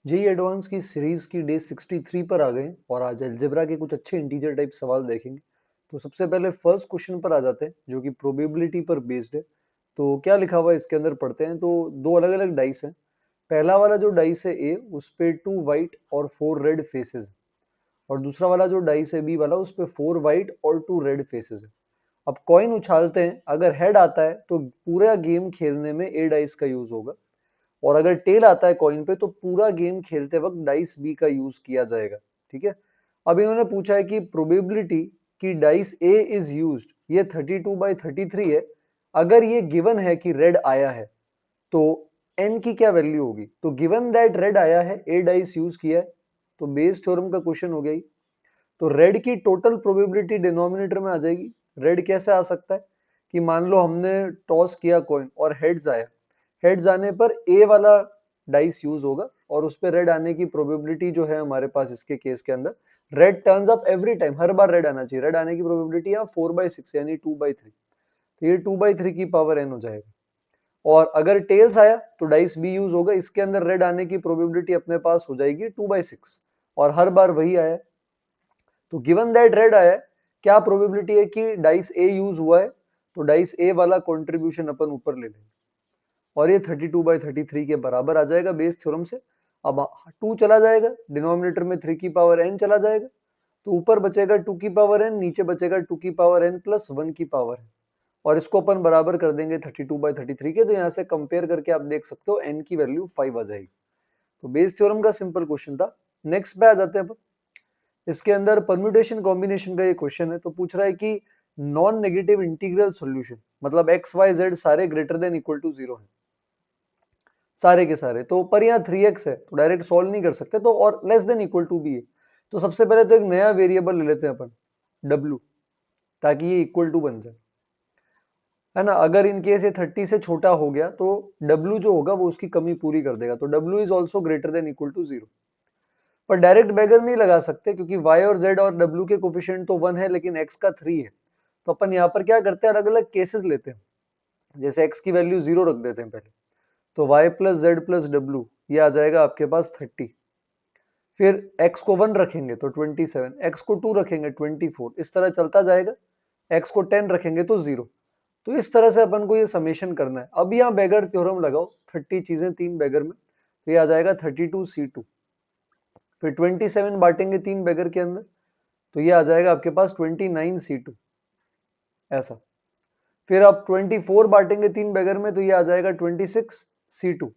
JEE advance की series की day 63 पर आ गए हैं और आज अलजेब्रा के कुछ अच्छे इंटीजर टाइप सवाल देखेंगे। तो सबसे पहले फर्स्ट क्वेश्चन पर आ जाते हैं जो कि प्रोबेबिलिटी पर बेस्ड है। तो क्या लिखा हुआ है इसके अंदर पढ़ते हैं। तो दो अलग अलग डाइस हैं। पहला वाला जो डाइस है ए, उस पे 2 वाइट और 4 रेड फेसेस, और दूसरा वाला जो डाइस है बी वाला, उस पे 4 वाइट और 2 रेड फेसेस है। अब कॉइन उछालते हैं, अगर हेड आता है तो पूरा गेम खेलने में ए डाइस का यूज होगा, और अगर टेल आता है कॉइन पे तो पूरा गेम खेलते वक्त डाइस बी का यूज किया जाएगा। ठीक है। अब इन्होंने पूछा है कि प्रोबेबिलिटी कि डाइस ए इज यूज्ड, ये 32/33 है। अगर ये गिवन है कि रेड आया है तो एन की क्या वैल्यू होगी। तो गिवन दैट रेड आया है, ए डाइस यूज किया है, तो बेस थ्योरम का क्वेश्चन हो गया ही। तो रेड की टोटल प्रोबेबिलिटी डिनोमिनेटर में आ जाएगी। रेड कैसे आ सकता है कि मान लो हमने टॉस किया कॉइन और हेड्स आया, हेड्स आने पर ए वाला डाइस यूज होगा और उस पर रेड आने की प्रोबेबिलिटी जो है हमारे पास इसके केस के अंदर, red turns up every time, हर बार रेड आना चाहिए। रेड आने की प्रोबेबिलिटी यहाँ 4/6 यानी 2/3, तो ये 2/3 की पावर एन हो जाएगा। और अगर टेल्स आया तो डाइस बी यूज होगा, इसके अंदर रेड आने की प्रोबेबिलिटी अपने पास हो जाएगी 2/6, और हर बार वही आया। तो गिवन दैट रेड आया है, क्या प्रोबेबिलिटी है कि डाइस ए यूज हुआ है, तो डाइस ए वाला कंट्रीब्यूशन अपन ऊपर ले लेंगे, और ये 32/33 के बराबर आ जाएगा बेस थ्योरम से। अब 2 चला जाएगा, डिनोमिनेटर में 3 की पावर n चला जाएगा, तो ऊपर बचेगा 2 की पावर n, नीचे बचेगा 2 की पावर n प्लस 1 की पावर n, और इसको अपन बराबर कर देंगे 32/33 के। तो यहाँ से कंपेयर करके आप देख सकते हो n की वैल्यू 5 आ जाएगी। तो बेस थ्योरम का सिंपल क्वेश्चन था। नेक्स्ट पे आ जाते हैं अपन। इसके अंदर परम्यूटेशन कॉम्बिनेशन का ये क्वेश्चन है। तो पूछ रहा है कि नॉन नेगेटिव इंटीग्रल सॉल्यूशन, मतलब एक्स वाई जेड सारे ग्रेटर देन इक्वल टू 0 है, सारे के सारे। तो पर यहाँ 3x है तो डायरेक्ट सॉल्व नहीं कर सकते, तो और लेस देन इक्वल टू भी है। तो सबसे पहले तो एक नया वेरिएबल ले लेते हैं अपन, w, ताकि ये इक्वल टू बन जाए, है ना। अगर इन केस ये 30 से छोटा हो गया तो w जो होगा वो उसकी कमी पूरी कर देगा। तो w is also greater than equal to 0। पर डायरेक्ट बैगर नहीं लगा सकते क्योंकि y और z और w के कोफिशिएंट तो 1 है लेकिन x का 3 है। तो अपन यहाँ पर क्या करते हैं, अलग अलग केसेस लेते हैं। जैसे x की वैल्यू 0 रख देते हैं पहले, तो y plus Z plus W, ये आ जाएगा आपके पास 30। फिर x को 1 रखेंगे तो 27, x को 2 रखेंगे 24, इस तरह चलता जाएगा। x को 10 रखेंगे तो 0। तो इस तरह से अपन को ये समेशन करना है। अब यहाँ बेगर थ्योरम लगाओ, 30 चीजें 3 बेगर में, तो ये आ जाएगा 32c2। फिर 27 बांटेंगे 3 बेगर के अंदर, तो ये आ जाएगा आपके पास 29c2, ऐसा। फिर आप 24 बांटेंगे 3 बेगर में, तो ये आ जाएगा 26c2।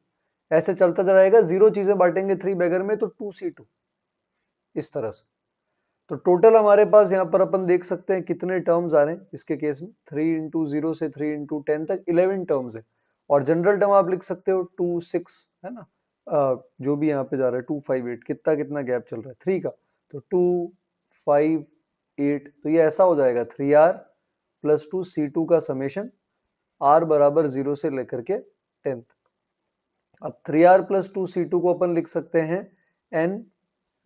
ऐसे चलता जाएगा, 0 चीजें बांटेंगे 3 बेगर में तो 2c2, इस तरह से। तो टोटल हमारे पास यहाँ पर अपन देख सकते हैं कितने टर्म्स आ रहे हैं इसके केस में। 3 इंटू 0 से 3 इंटू 10 तक 11 टर्म्स है। और जनरल टर्म आप लिख सकते हो 2 6, है ना। जो भी यहाँ पे जा रहा है 2 5 8, कितना कितना गैप चल रहा है 3 का, तो 2 5 8, तो ये ऐसा हो जाएगा 3r प्लस 2c2 का समेशन, r बराबर 0 से लेकर के 10 तक। अब 3r प्लस 2c2 को अपन लिख सकते हैं n,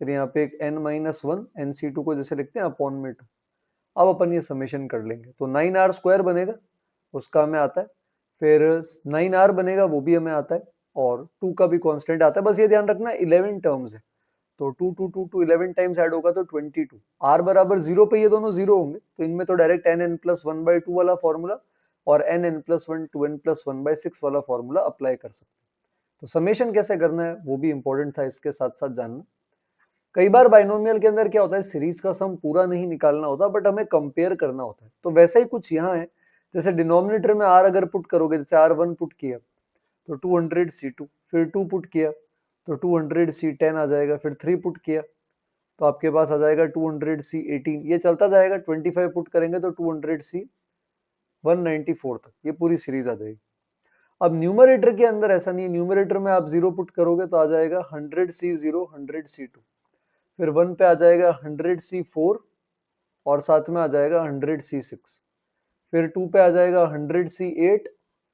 फिर यहाँ पे एक n-1, nc2 को जैसे लिखते हैं अपॉन में 2। अब अपन ये समेशन कर लेंगे तो 9r स्क्वायर बनेगा, उसका हमें आता है। फिर 9r बनेगा, वो भी हमें आता है, और 2 का भी कांस्टेंट आता है। बस ये ध्यान रखना 11 टर्म्स है, तो 2 2 2 2 11 टाइम्स ऐड होगा तो 22। r बराबर 0 पे ये दोनों 0 होंगे, तो इनमें तो डायरेक्ट n प्लस 1/2 वाला फॉर्मूला और n प्लस 1 2n प्लस 1/6 वाला फॉर्मूला अप्लाई कर सकते हैं। तो समेशन कैसे करना है वो भी इंपॉर्टेंट था इसके साथ साथ जानना। कई बार बाइनोमियल के अंदर क्या होता है, सीरीज का सम पूरा नहीं निकालना होता बट हमें कंपेयर करना होता है। तो वैसा ही कुछ यहाँ है। जैसे डिनोमिनेटर में r अगर पुट करोगे, जैसे r1 पुट किया तो 200c2, फिर 2 पुट किया तो 200c10 आ जाएगा, फिर 3 पुट किया तो आपके पास आ जाएगा 200c18, ये चलता जाएगा। 25 पुट करेंगे तो 200c194 तक, ये पूरी सीरीज आ जाएगी। अब न्यूमरेटर के अंदर ऐसा नहीं है, न्यूमरेटर में आप 0 पुट करोगे तो आ जाएगा 100c0 100c2, फिर 1 पे आ जाएगा 100c4 और साथ में आ जाएगा 100c6, फिर 2 पे आ जाएगा 100c8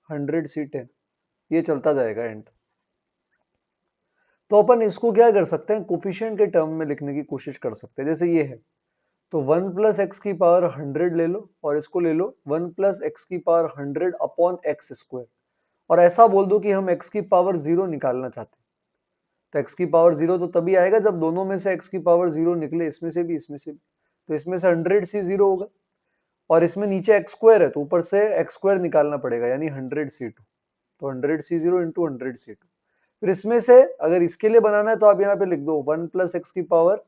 100c10, ये चलता जाएगा एंड। तो अपन इसको क्या कर सकते हैं, कोफिशिएंट के टर्म में लिखने की कोशिश कर सकते हैं। जैसे ये है तो 1 प्लस एक्स की पावर 100 ले लो, और इसको ले लो 1 प्लस एक्स की पावर 100 अपॉन एक्स स्क्वायर, और ऐसा बोल दो कि हम x की पावर 0 निकालना चाहते हैं। तो x की पावर 0 तो तभी आएगा जब दोनों में से x की पावर 0 निकले, इसमें से भी इसमें से भी। तो इसमें से 100c 0 होगा और इसमें नीचे x स्क्वायर है तो ऊपर से x स्क्वायर निकालना पड़ेगा यानी 100c2। तो 100c0 इंटू 100c2। फिर इसमें से अगर इसके लिए बनाना है तो आप यहाँ पे लिख दो 1 प्लस एक्स की पावर,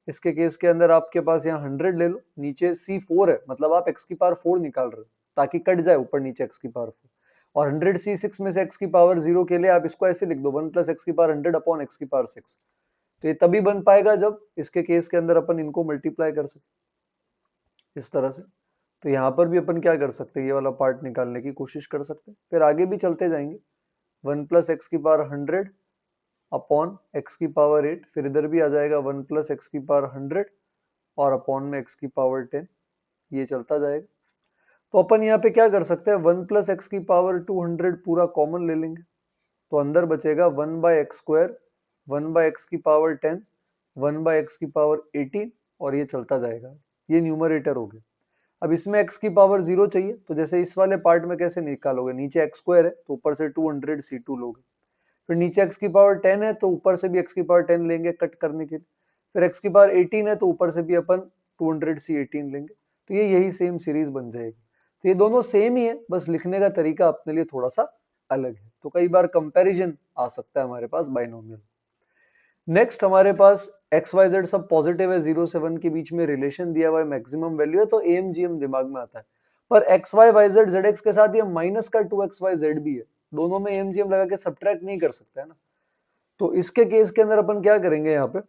इसके केस के अंदर आपके पास यहाँ 100 ले लो, नीचे c4 है मतलब आप x की पावर 4 निकाल रहे हो ताकि कट जाए ऊपर नीचे x की पावर 4। और 100c6 में से x की पावर 0 के लिए आप इसको ऐसे लिख दो 1 प्लस एक्स की पावर 100 अपॉन एक्स की पावर 6। तो ये तभी बन पाएगा जब इसके केस के अंदर अपन इनको मल्टीप्लाई कर सकते इस तरह से। तो यहाँ पर भी अपन क्या कर सकते हैं, ये वाला पार्ट निकालने की कोशिश कर सकते हैं। फिर आगे भी चलते जाएंगे, 1 प्लस एक्स की पावर 100 अपॉन एक्स की पावर 8, फिर इधर भी आ जाएगा 1 प्लस एक्स की पावर 100 और अपॉन में एक्स की पावर 10, ये चलता जाएगा। तो अपन यहाँ पे क्या कर सकते हैं, 1 प्लस एक्स की पावर 200 पूरा कॉमन ले लेंगे तो अंदर बचेगा 1 by x square, 1 by x की पावर 10, 1 बाय एक्स की पावर 18 और ये चलता जाएगा। ये न्यूमरेटर हो गया। अब इसमें x की पावर 0 चाहिए तो जैसे इस वाले पार्ट में कैसे निकालोगे, नीचे एक्स स्क्वायर है तो ऊपर से 200c2 लोगे, फिर नीचे x की पावर 10 है तो ऊपर से भी x की पावर 10 लेंगे कट करने के लिए, फिर x की पावर 18 है तो ऊपर से भी अपन 200c18 लेंगे। तो ये यही सेम सीरीज बन जाएगी। तो ये दोनों सेम ही है, बस लिखने का तरीका अपने लिए थोड़ा सा अलग है। तो कई बार कंपैरिजन आ सकता है हमारे पास बाइनोमियल। नेक्स्ट हमारे पास एक्स वाई जेड सब पॉजिटिव है, 0 से 1 के बीच में रिलेशन दिया हुआ है, मैक्सिमम वैल्यू है तो एएमजीएम दिमाग में आता है। पर x y y z z x के साथ ये माइनस का 2xyz भी है, दोनों में एएमजीएम लगा के सब्ट्रैक्ट नहीं कर सकते है ना। तो इसके केस के अंदर अपन क्या करेंगे, यहाँ पे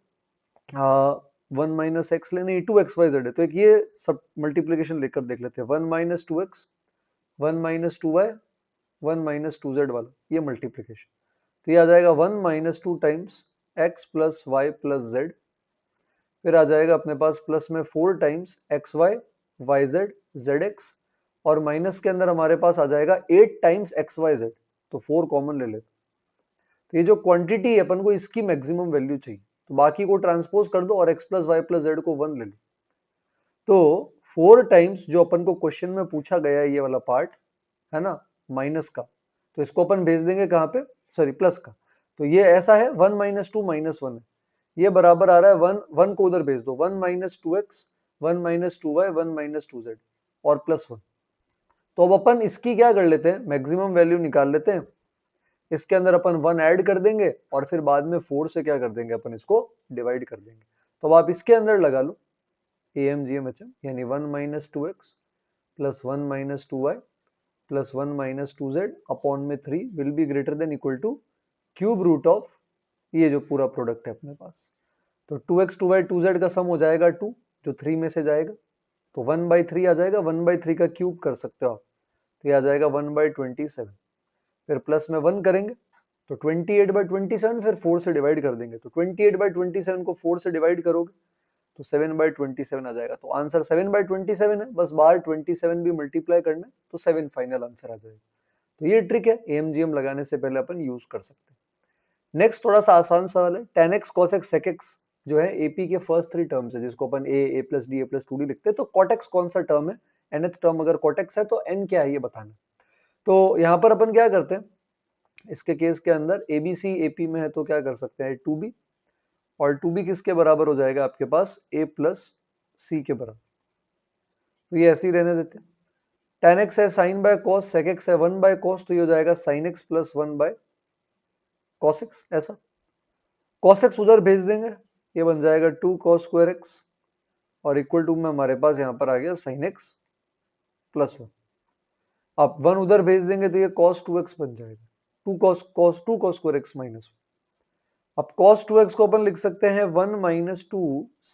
1 माइनस एक्स लेने 2xyz है तो एक ये सब मल्टीप्लीकेशन लेकर देख लेते हैं, 1 minus 2x 1 minus 2y 1 minus 2z वाला ये मल्टीप्लीकेशन। तो ये आ जाएगा 1 minus 2 times x plus y plus z, फिर आ जाएगा अपने पास प्लस में 4 times x y y z z x, और माइनस के अंदर हमारे पास आ जाएगा 8 टाइम्स एक्स वाई जेड, तो 4 कॉमन ले लेते। तो ये जो क्वांटिटी है अपन को इसकी मैक्सिमम वैल्यू चाहिए, तो बाकी को ट्रांसपोज कर दो और x plus y plus z को 1 ले लो। तो 4 टाइम्स जो अपन को क्वेश्चन में पूछा गया है ये वाला पार्ट है ना माइनस का, तो इसको अपन भेज देंगे कहाँ पे, सॉरी प्लस का। तो ये ऐसा है 1 माइनस 2 माइनस 1 है, ये बराबर आ रहा है 1 1 को उधर भेज दो, 1 minus 2x 1 minus 2y 1 minus 2z और प्लस 1। तो अब अपन इसकी क्या कर लेते हैं, मैक्सिमम वैल्यू निकाल लेते हैं। इसके अंदर अपन 1 ऐड कर देंगे और फिर बाद में 4 से क्या कर देंगे, अपन इसको डिवाइड कर देंगे। तो अब आप इसके अंदर लगा लो AMGMHM, यानी 1 minus 2x plus 1 minus 2y plus 1 minus 2z upon में 3 will be greater than equal to cube root of ये जो पूरा प्रोडक्ट है अपने पास। तो 2x 2y 2z का सम हो जाएगा 2 जो 3 में से जाएगा, तो 1/3 आ जाएगा, 1/3 का क्यूब कर सकते हो आप, तो ये आ जाएगा 1/27। फिर प्लस में 1 करेंगे तो 28/27, फिर 4 से डिवाइड कर देंगे तो 28/27 को 4 से डिवाइड करोगे तो 7/27 आ जाएगा। तो आंसर 7/27 है, बस बाहर 27 भी मल्टीप्लाई करना है तो 7 फाइनल आंसर आ जाएगा। तो ये ट्रिक है एएमजीएम लगाने से पहले अपन यूज कर सकते हैं। नेक्स्ट थोड़ा सा आसान सवाल है, tan x cos x sec x जो है एपी के फर्स्ट 3 टर्म्स है जिसको अपन a plus D a plus 2d लिखते हैं, तो cot x कौन सा टर्म है, nth टर्म अगर cot x है तो n क्या है ये बताना। तो यहाँ पर अपन क्या करते हैं, इसके केस के अंदर abc ap में है तो क्या कर सकते हैं 2b, और 2b किसके बराबर हो जाएगा आपके पास a प्लस c के बराबर, तो ये ऐसे ही रहने देते हैं। tan x है sin by cos, sec x है 1 बाय cos, तो ये हो जाएगा sin x plus 1 by cos x, ऐसा cos x उधर भेज देंगे, ये बन जाएगा 2 cos स्क्वायर x और इक्वल टू में हमारे पास यहाँ पर आ गया sin x प्लस 1। अब 1 उधर भेज देंगे तो ये cos 2x बन जाएगा, 2 cos स्क्वायर x माइनस 1। अब cos 2x को अपन लिख सकते हैं 1 minus 2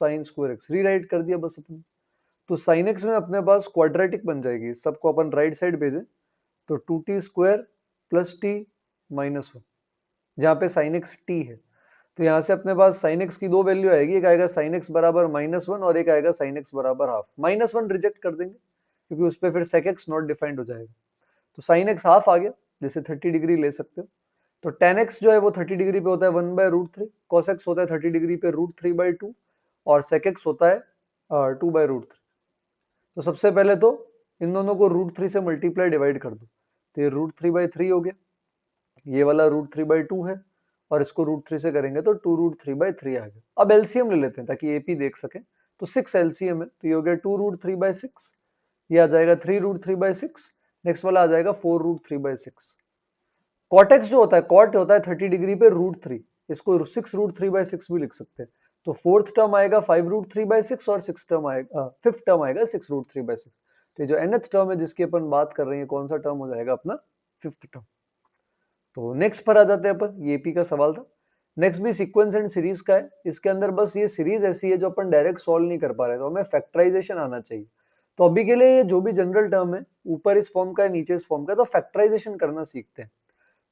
sin square x, rewrite कर दिया बस अपन। तो sin x में अपने पास क्वाड्रेटिक बन जाएगी, सबको अपन राइट साइड भेजें तो 2t square plus t minus 1, जहाँ पे sin x t है। तो यहाँ से अपने पास sin x की दो वैल्यू आएगी, एक आएगा sin x बराबर -1 और एक आएगा sin x बराबर हाफ। -1 रिजेक्ट कर देंगे क्योंकि उस पर फिर sec x नॉट डिफाइंड हो जाएगा, तो sin x हाफ आ गया, जैसे 30 डिग्री ले सकते हो। तो tan x जो है वो 30 डिग्री पे होता है 1/√3, cos x होता है 30 डिग्री पे √3/2 और sec x होता है 2/√3। तो सबसे पहले तो इन दोनों को √3 से मल्टीप्लाई डिवाइड कर दो, तो ये √3/3 हो गया, ये वाला √3/2 है और इसको √3 से करेंगे तो 2√3/3 आ गया। अब एलसीएम ले लेते हैं ताकि एपी देख सकें। तो 6 एलसीएम है, तो ये हो गया 2√3/6, ये आ जाएगा 3√3/6, नेक्स्ट वाला आ जाएगा 4√3/6। कॉटेक्स जो होता है, कॉट होता है 30 डिग्री पे √3, इसको 6√3/6 भी लिख सकते हैं। तो फोर्थ टर्म आएगा 5√3/6 और सिक्स टर्म आएगा, फिफ्थ टर्म आएगा 6√3/6। तो ये जो nth टर्म है जिसकी अपन बात कर रहे हैं, कौन सा टर्म हो जाएगा अपना, फिफ्थ टर्म। तो नेक्स्ट पर आ जाते हैं अपन, ये पी का सवाल था। नेक्स्ट भी सीक्वेंस एंड सीरीज का है। इसके अंदर बस ये सीरीज ऐसी है जो अपन डायरेक्ट सॉल्व नहीं कर पा रहे, तो हमें फैक्टराइजेशन आना चाहिए। तो अभी के लिए ये जो भी जनरल टर्म है, ऊपर इस फॉर्म का है, नीचे इस फॉर्म का है, तो फैक्टराइजेशन करना सीखते हैं।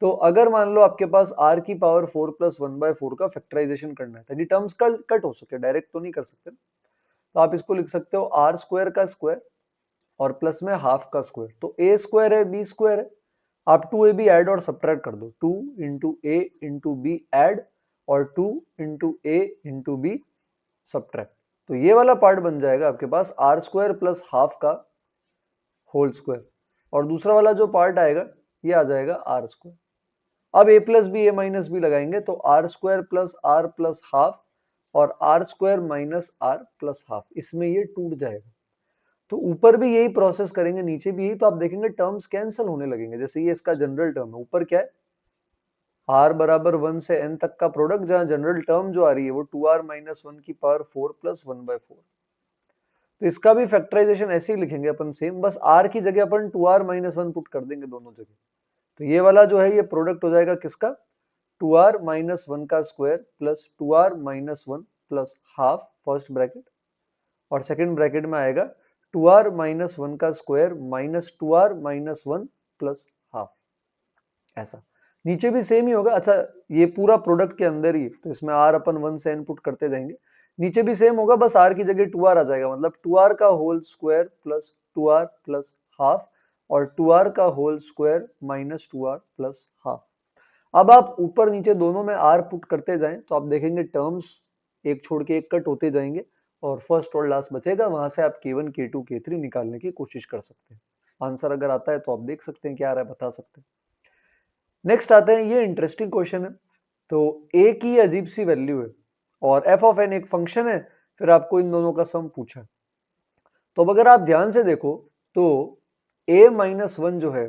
तो अगर मान लो आपके पास r की पावर 4 + 1/4 का फैक्टराइजेशन करना है ताकि टर्म्स कट हो सके, डायरेक्ट तो नहीं कर सकते, तो आप इसको लिख सकते हो r² का स्क्वायर और प्लस में हाफ का स्क्वायर। तो a स्क्वायर है, b स्क्वायर है, आप 2ab ऐड और सब्ट्रैक्ट कर दो, 2 × a × b ऐड और 2 × a × b सब्ट्रैक्ट। तो ये वाला पार्ट बन जाएगा आपके पास r² + हाफ का होल स्क्वायर, और दूसरा वाला जो पार्ट आएगा ये आ जाएगा r²। अब a + b a - b लगाएंगे तो r² + r + हाफ और r² - r + हाफ, इसमें ये टूट जाएगा। तो ऊपर भी यही प्रोसेस करेंगे, नीचे भी यही, तो आप देखेंगे टर्म्स कैंसिल होने लगेंगे। जैसे ये इसका जनरल टर्म है, ऊपर क्या है, r = 1 से n तक का प्रोडक्ट, जहां जनरल टर्म जो आ रही है वो 2r - 1 की पावर 4 + 1/4। तो इसका भी फैक्टराइजेशन ऐसे ही लिखेंगे अपन सेम, बस r की जगह अपन 2r - 1 पुट कर देंगे दोनों जगह। तो ये वाला जो है ये प्रोडक्ट हो जाएगा किसका, 2r - 1 का square plus 2r - 1 plus half first bracket, और सेकंड ब्रैकेट में आएगा 2r - 1 का square minus 2r - 1 plus half. ऐसा नीचे भी सेम ही होगा। अच्छा, ये पूरा प्रोडक्ट के अंदर ही, तो इसमें r अपन 1 से n पुट करते जाएंगे, नीचे भी सेम होगा, बस r की जगह 2r आ जाएगा, मतलब 2r का whole square plus 2r plus half और 2r का whole square minus 2r plus half. अब आप ऊपर नीचे दोनों में r पुट करते जाएं तो आप देखेंगे टर्म्स एक छोड़ के एक कट होते जाएंगे और फर्स्ट और लास्ट बचेगा, वहां से आप k1 k2 k3 निकालने की कोशिश कर सकते हैं। आंसर अगर आता है तो आप देख सकते हैं क्या आ रहा है, बता सकते हैं। नेक्स्ट आते हैं, ये इंटरेस्टिंग क्वेश्चन है। तो a की अजीब सी वैल्यू है और f(n) एक फंक्शन है, फिर आपको इन दोनों का सम पूछा है। तो अब अगर आप ध्यान से देखो तो a - 1 जो है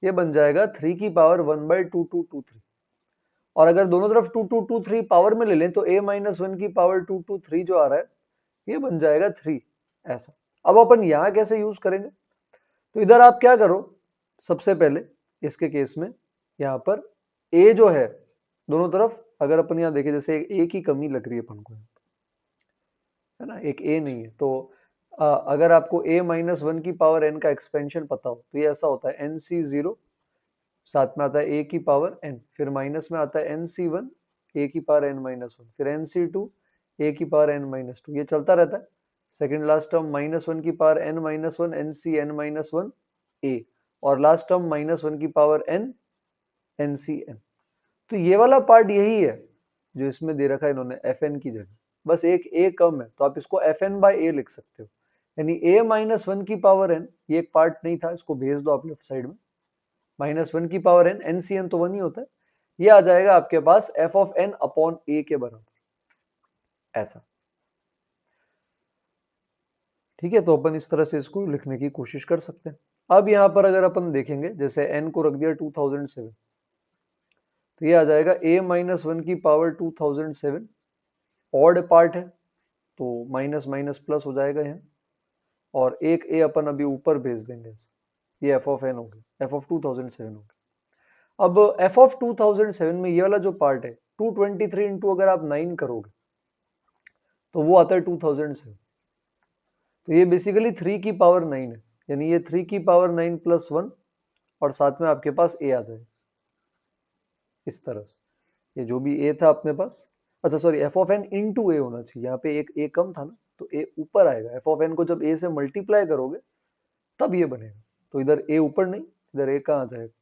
ये बन जाएगा 3 की पावर 1/2223, और अगर दोनों तरफ 2223 पावर में ले लें तो a - 1 की पावर 223 जो आ रहा है ये बन जाएगा 3। ऐसा अब अपन यहां कैसे यूज करेंगे, तो इधर आप क्या करो, सबसे पहले इसके केस में यहाँ पर a जो है दोनों तरफ, अगर अपन यहाँ देखें जैसे a की कमी लग रही है अपन को, है ना, एक a नहीं है, तो अगर आपको a - 1 की पावर n का एक्सपेंशन पता हो तो ये ऐसा होता है nc0, साथ में आता है a की पावर n, फिर माइनस में आता है nc1 a की पावर n - 1, फिर nc2 a की पावर n - 2, ये चलता रहता है। सेकंड लास्ट टर्म -1 की पावर n - 1 ncn - 1 a, और लास्ट टर्म -1 की पावर n ncn। तो ये वाला पार्ट यही है जो इसमें दे रखा है इन्होंने fn की जगह, बस एक a कम है तो आप इसको fn/a लिख सकते हो, यानी a - 1 की पावर n, ये एक पार्ट नहीं था, इसको भेज दो आप लेफ्ट साइड में, -1 की पावर n, ncn तो 1 ही होता है, ये आ जाएगा आपके पास f(n)/a के बराबर। ऐसा ठीक है, तो अपन इस तरह से इसको लिखने की कोशिश कर सकते हैं। अब यहाँ पर अगर अपन देखेंगे, जैसे n को रख दिया 2007, तो ये आ जाएगा a - 1 की पावर 2007, ऑड पार्ट है तो माइनस माइनस प्लस हो जाएगा यहाँ, और एक a अपन अभी ऊपर भेज देंगे, ये f(n) हो गया, f(2007) हो गया। अब f(2007) में ये वाला जो पार्ट है 223 इंटू अगर आप 9 करोगे तो वो आता है 2007, तो ये बेसिकली 3 की पावर 9 है, यानी ये 3 की पावर 9 प्लस 1, और साथ में आपके पास a आ जाए इस तरह से, ये जो भी a था अपने पास, अच्छा सॉरी f(n) इंटू a होना चाहिए, यहाँ पे एक a कम था ना, तो a ऊपर आएगा, f(n) को जब a से मल्टीप्लाई करोगे तब ये बनेगा, तो इधर a ऊपर नहीं, इधर a कहाँ आ जाएगा,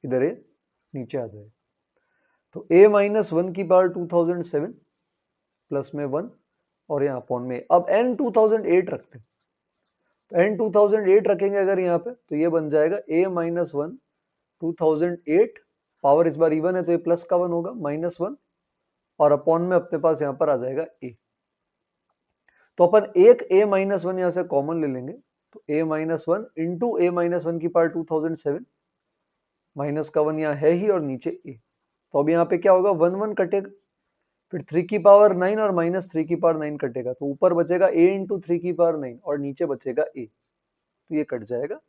इधर a नीचे आ जाएगा। तो a - 1 की पावर 2007 प्लस में 1 और यहाँ अपॉन में, अब n 2008 रखते हैं, तो n 2008 रखेंगे अगर यहाँ पे तो ये बन जाएगा a - 1 2008 पावर इस बार इवन है तो ये प्लस का 1 होगा, -1 और अपॉन में अपने पास यहाँ पर आ जाएगा a। तो अपन एक a-1 यहाँ से कॉमन ले लेंगे, तो a-1 इंटू a-1 की पावर 2007, माइनस का 1 यहाँ है ही और नीचे a। तो अब यहाँ पे क्या होगा, 1 1 कटेगा, फिर 3 की पावर 9 और -3 की पावर 9 कटेगा, तो ऊपर बचेगा a इंटू 3 की पावर 9 और नीचे बचेगा a, तो ये कट जाएगा,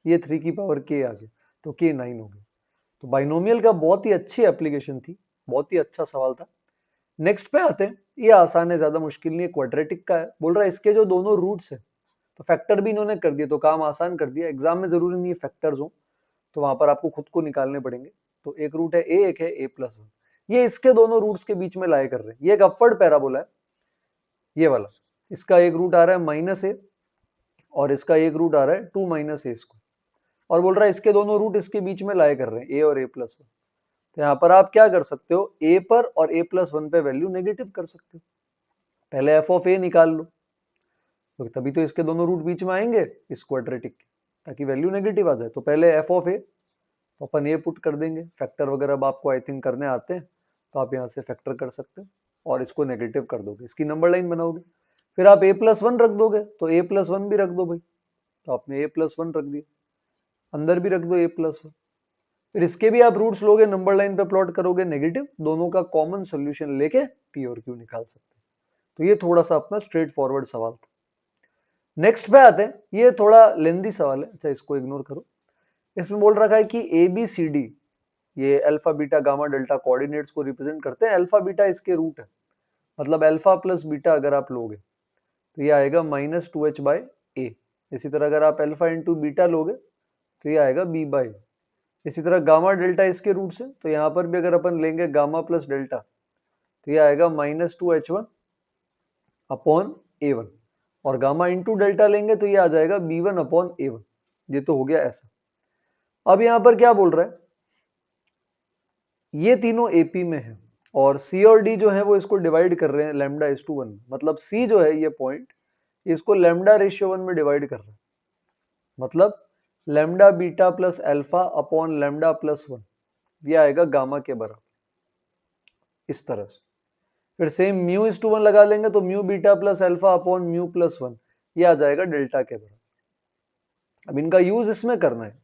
ये 3 की पावर k आ गया, तो k 9 हो गया। तो बाइनोमियल का बहुत ही अच्छी एप्लीकेशन थी, बहुत ही अच्छा सवाल था। नेक्स्ट पे आते हैं, ये आसान है, ज्यादा मुश्किल नहीं है, क्वाड्रेटिक का है। बोल रहा है इसके जो दोनों रूट्स है तो फैक्टर भी इन्होंने कर दिया, तो काम आसान कर दिया। एग्जाम में जरूरी नहीं है फैक्टर्स हो, तो वहां पर आपको खुद को निकालने पड़ेंगे। तो एक रूट है a, एक है a+1, ये इसके दोनों रूट्स के बीच में लाए कर रहे हैं। ये एक अपवर्ड पैराबोला है, ये वाला, इसका एक रूट आ रहा है -a और इसका एक रूट आ रहा है 2 - a², और बोल रहा है इसके दोनों रूट इसके बीच में लाए कर रहे हैं, a और a+1। तो यहाँ पर आप क्या कर सकते हो, a पर और a+1 पे वैल्यू नेगेटिव कर सकते हो। पहले f ऑफ a निकाल लो, तो तभी तो इसके दोनों रूट बीच में आएंगे इस क्वाड्रेटिक के, ताकि वैल्यू नेगेटिव आ जाए। तो पहले f ऑफ a, तो अपन ये पुट कर देंगे। फैक्टर वगैरह अब आपको आई थिंक करने आते हैं, तो आप यहाँ से फैक्टर कर सकते हो और इसको नेगेटिव कर दोगे, इसकी नंबर लाइन बनाओगे। फिर आप a+1 रख दोगे, तो a+1 भी रख दो भाई, तो आपने a+1 रख दिया, अंदर भी रख दो a+1। फिर इसके भी आप रूट्स लोगे, नंबर लाइन पे प्लॉट करोगे नेगेटिव, दोनों का कॉमन सोल्यूशन लेके p और q निकाल सकते हैं। तो ये थोड़ा सा अपना स्ट्रेट फॉरवर्ड सवाल था। नेक्स्ट पे आते हैं, ये थोड़ा लेंदी सवाल है, अच्छा इसको इग्नोर करो। इसमें बोल रखा है कि ABCD, ये alpha beta gamma delta coordinates को रिप्रेजेंट करते हैं। अल्फा बीटा इसके रूट है, मतलब अल्फा प्लस बीटा अगर आप लोगे तो ये आएगा -2h/a। इसी तरह अगर आप अल्फा इंटू बीटा लोगे तो ये आएगा b/a। इसी तरह गामा डेल्टा इसके रूट्स है, तो यहाँ पर भी अगर अपन लेंगे गामा प्लस डेल्टा तो ये आएगा -2h1/a1, और गामा इंटू डेल्टा लेंगे तो ये आ जाएगा b1/a1। ये तो हो गया ऐसा। अब यहाँ पर क्या बोल रहा है, ये तीनों एपी में है और सी और डी जो है वो इसको डिवाइड कर रहे हैं λ:1, मतलब सी जो है ये पॉइंट, इसको λ:1 में डिवाइड कर रहा है, मतलब lambda beta plus alpha upon λ+1, ये आएगा गामा के बराबर, इस तरह से। फिर सेम μ:1 लगा लेंगे तो mu beta plus alpha upon μ+1, ये आ जाएगा डेल्टा के बराबर। अब इनका यूज इसमें करना है,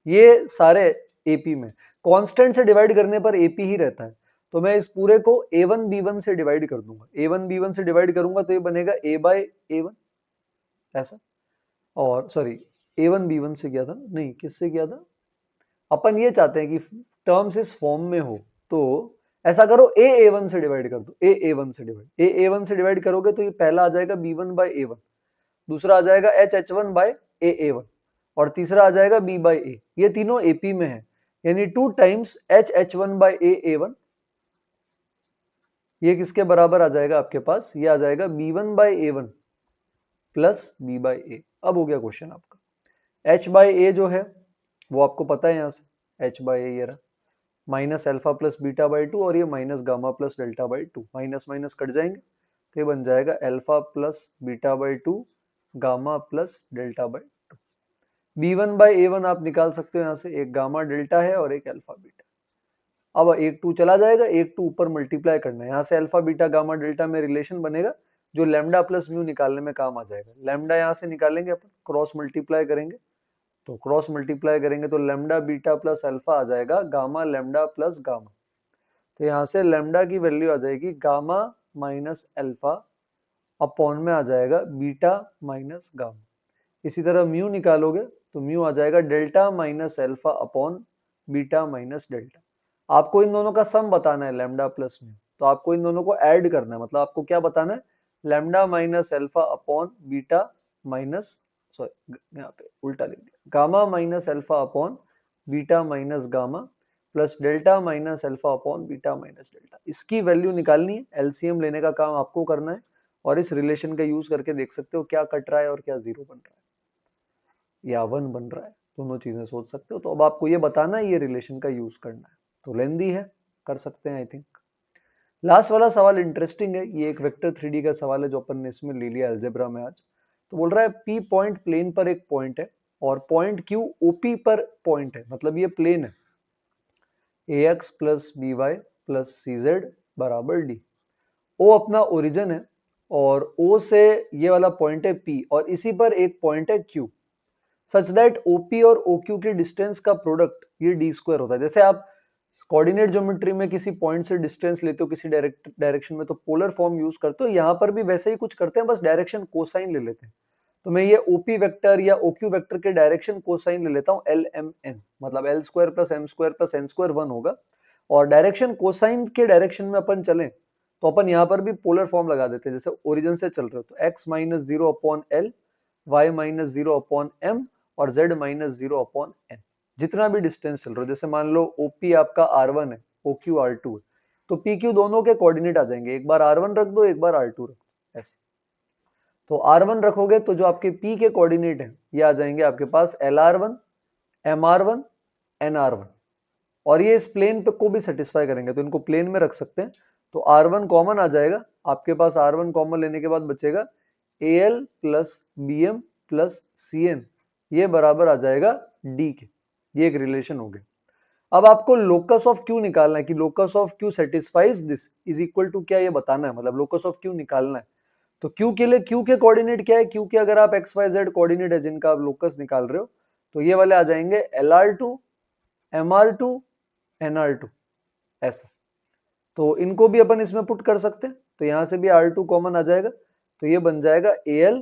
ये सारे एपी में कांस्टेंट से डिवाइड करने पर एपी ही रहता है, तो मैं इस पूरे को a1 b1 से डिवाइड कर दूंगा। a1 b1 से डिवाइड करूंगा तो ये बनेगा a/a1 ऐसा, और सॉरी a1 b1 से किया था, नहीं किससे किया था, अपन ये चाहते हैं कि टर्म्स इस फॉर्म में हो, तो ऐसा करो a1 से डिवाइड कर दो, a1 से डिवाइड करोगे तो ये पहला आ जाएगा b1/a1, दूसरा आ जाएगा h1/a1 और तीसरा आ जाएगा b/a। ये तीनों एपी में है, यानी 2 टाइम्स h1/a1, ये किसके बराबर आ जाएगा आपके पास, ये आ जाएगा b1/a1 प्लस b/a। अब हो गया क्वेश्चन आपका। h/a जो है वो आपको पता है, यहाँ से h/a ये रहा, माइनस अल्फा प्लस बीटा/2 और ये माइनस गामा प्लस डेल्टा/2, माइनस माइनस कट जाएंगे तो ये बन जाएगा अल्फा प्लस बीटा/2 गामा प्लस डेल्टा/2। b1/a1 आप निकाल सकते हो यहाँ से, एक गामा डेल्टा है और एक अल्फा बीटा। अब एक 2 चला जाएगा, एक 2 ऊपर मल्टीप्लाई करना है, यहाँ से अल्फा बीटा गामा डेल्टा में रिलेशन बनेगा जो लैम्डा प्लस म्यू निकालने में काम आ जाएगा। लैम्डा यहाँ से निकालेंगे अपन, क्रॉस मल्टीप्लाई करेंगे, तो क्रॉस मल्टीप्लाई करेंगे तो लैम्डा बीटा प्लस अल्फा आ जाएगा गामा लैम्डा प्लस गामा, तो यहाँ से लैम्डा की वैल्यू आ जाएगी गामा माइनस अल्फा अपॉन में आ जाएगा बीटा माइनस गामा। इसी तरह म्यू निकालोगे तो म्यू आ जाएगा delta minus alpha upon beta minus delta. आपको इन दोनों का सम बताना है लैम्डा प्लस म्यू, तो आपको इन दोनों को ऐड करना है, मतलब आपको क्या बताना है, lambda minus alpha upon beta minus, sorry यहाँ पे उल्टा लिख दिया, gamma minus alpha upon beta minus gamma plus delta minus alpha upon beta minus delta. इसकी वैल्यू निकालनी है, एलसीएम लेने का काम आपको करना है, और इस रिलेशन का यूज करके देख सकते हो क्या कट रहा है और क्या जीरो बन रहा है या 1 बन रहा है, दोनों चीजें सोच सकते हो। तो अब आपको ये बताना है, ये रिलेशन का यूज करना है, तो लेंदी है, कर सकते हैं आई थिंक। लास्ट वाला सवाल इंटरेस्टिंग है, ये एक वेक्टर 3D का सवाल है जो अपन ने इसमें ले लिया अलजेब्रा में आज। तो बोल रहा है P पॉइंट प्लेन पर एक पॉइंट है और पॉइंट Q OP पर पॉइंट है, मतलब ये प्लेन है, ax plus B Y plus C Z बराबर डी। ओ अपना ओरिजिन है और O से ये वाला पॉइंट है P और इसी पर एक पॉइंट है Q, सच दैट OP और OQ की डिस्टेंस का प्रोडक्ट ये डी स्क्वायर होता है। जैसे आप कोऑर्डिनेट ज्योमेट्री में किसी पॉइंट से डिस्टेंस लेते हो किसी डायरेक्शन में तो पोलर फॉर्म यूज करते हो, यहाँ पर भी वैसे ही कुछ करते हैं, बस डायरेक्शन कोसाइन ले लेते हैं। तो मैं ये OP वेक्टर या OQ वेक्टर के डायरेक्शन कोसाइन ले लेता हूँ LMN, मतलब L square plus M square plus N square 1 होगा। और डायरेक्शन कोसाइन के डायरेक्शन में अपन चलें तो अपन यहाँ पर भी पोलर फॉर्म लगा देते हैं, जैसे ओरिजिन से चल रहे हो तो x minus 0 upon L, y minus 0 upon M और z माइनस 0 अपॉन N, जितना भी डिस्टेंस चल रहा हो। जैसे मान लो OP आपका R1 है, OQ R2 है, तो PQ दोनों के कोऑर्डिनेट आ जाएंगे, एक बार R1 रख दो एक बार R2 रख दो, ऐसे। तो R1 रखोगे तो जो आपके P के कोऑर्डिनेट हैं ये आ जाएंगे आपके पास LR1, MR1, NR1, और ये इस प्लेन पे को भी सेटिस्फाई करेंगे तो इनको प्लेन में रख सकते हैं। तो R1 कॉमन आ जाएगा आपके पास, R1 कॉमन लेने के बाद बचेगा AL plus BM plus CN, ये बराबर आ जाएगा D के। ये एक रिलेशन हो गया। अब आपको लोकस ऑफ Q निकालना है कि locus of Q satisfies this is equal to क्या, ये बताना है, मतलब लोकस ऑफ Q निकालना है। तो Q के लिए Q के कोऑर्डिनेट क्या है, Q के अगर आप XYZ कोऑर्डिनेट है जिनका आप लोकस निकाल रहे हो तो ये वाले आ जाएंगे LR2, MR2, NR2, ऐसा। तो इनको भी अपन इसमें पुट कर सकते हैं, तो यहां से भी R2 कॉमन आ जाएगा तो ये बन जाएगा AL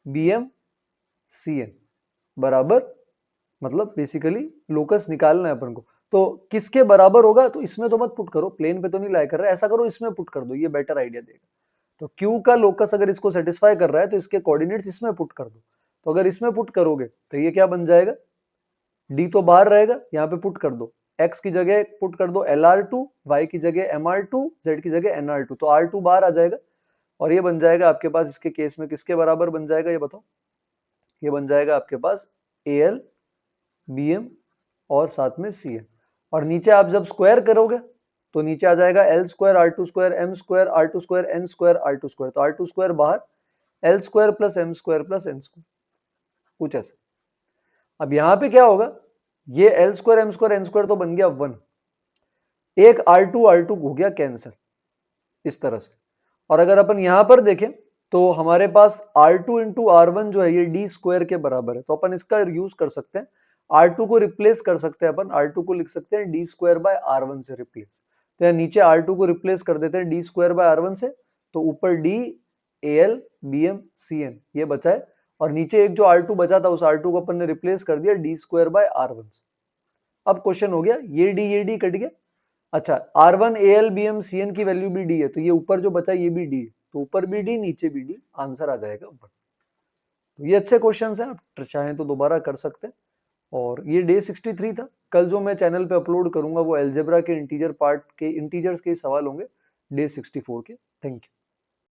BM CN बराबर, मतलब बेसिकली लोकस निकालना है अपन को। तो किसके बराबर होगा, तो इसमें तो मत पुट करो, प्लेन पे तो नहीं लाया कर रहा है, ऐसा करो इसमें पुट कर दो, ये बेटर आइडिया देगा। तो Q का लोकस अगर इसको सेटिस्फाई कर रहा है तो इसके कोऑर्डिनेट्स इसमें पुट कर दो। तो अगर इसमें पुट करोगे तो ये क्या बन जाएगा, D तो बाहर रहेगा, यहाँ पे पुट कर दो, x की जगह पुट कर दो LR2, y की जगह MR2, z की जगह NR2, तो R2 बाहर आ जाएगा और ये बन जाएगा आपके पास इसके केस में किसके बराबर बन जाएगा ये बताओ, ये बन जाएगा आपके पास AL BM और साथ में CN, और नीचे आप जब स्क्वायर करोगे तो नीचे आ जाएगा L square R2 square M square R2 square N square R2 square, तो R2 स्क्वायर बाहर, L square plus M square plus N square, कुछ ऐसा। अब यहाँ पे क्या होगा, ये L square M square N square तो बन गया 1, एक R2 हो गया कैंसिल इस तरह से। और अगर अपन यहां पर देखें तो हमारे पास R2 इंटू R1 जो है ये D स्क्वायर के बराबर है, तो अपन इसका यूज कर सकते हैं, R2 को रिप्लेस कर सकते हैं अपन, R2 को लिख सकते हैं D स्क्वायर बाय R1 से रिप्लेस। तो यहाँ नीचे R2 को रिप्लेस कर देते हैं D स्क्वायर बाय R1 से, तो ऊपर D AL BM CN ये बचा है, और नीचे एक जो R2 बचा था उस R2 को अपन ने रिप्लेस कर दिया D स्क्वायर बाय R1 से। अब क्वेश्चन हो गया, ये D कट गया, अच्छा R1 AL BM CN की वैल्यू भी D है, तो ये ऊपर जो बचा ये भी D है, तो ऊपर भी D नीचे भी D, आंसर आ जाएगा ऊपर। तो ये अच्छे क्वेश्चंस हैं, आप चाहें तो दोबारा कर सकते हैं। और ये डे 63 था। कल जो मैं चैनल पे अपलोड करूंगा वो एलजेब्रा के इंटीजर पार्ट के इंटीजर्स के सवाल होंगे डे 64 के। Thank you.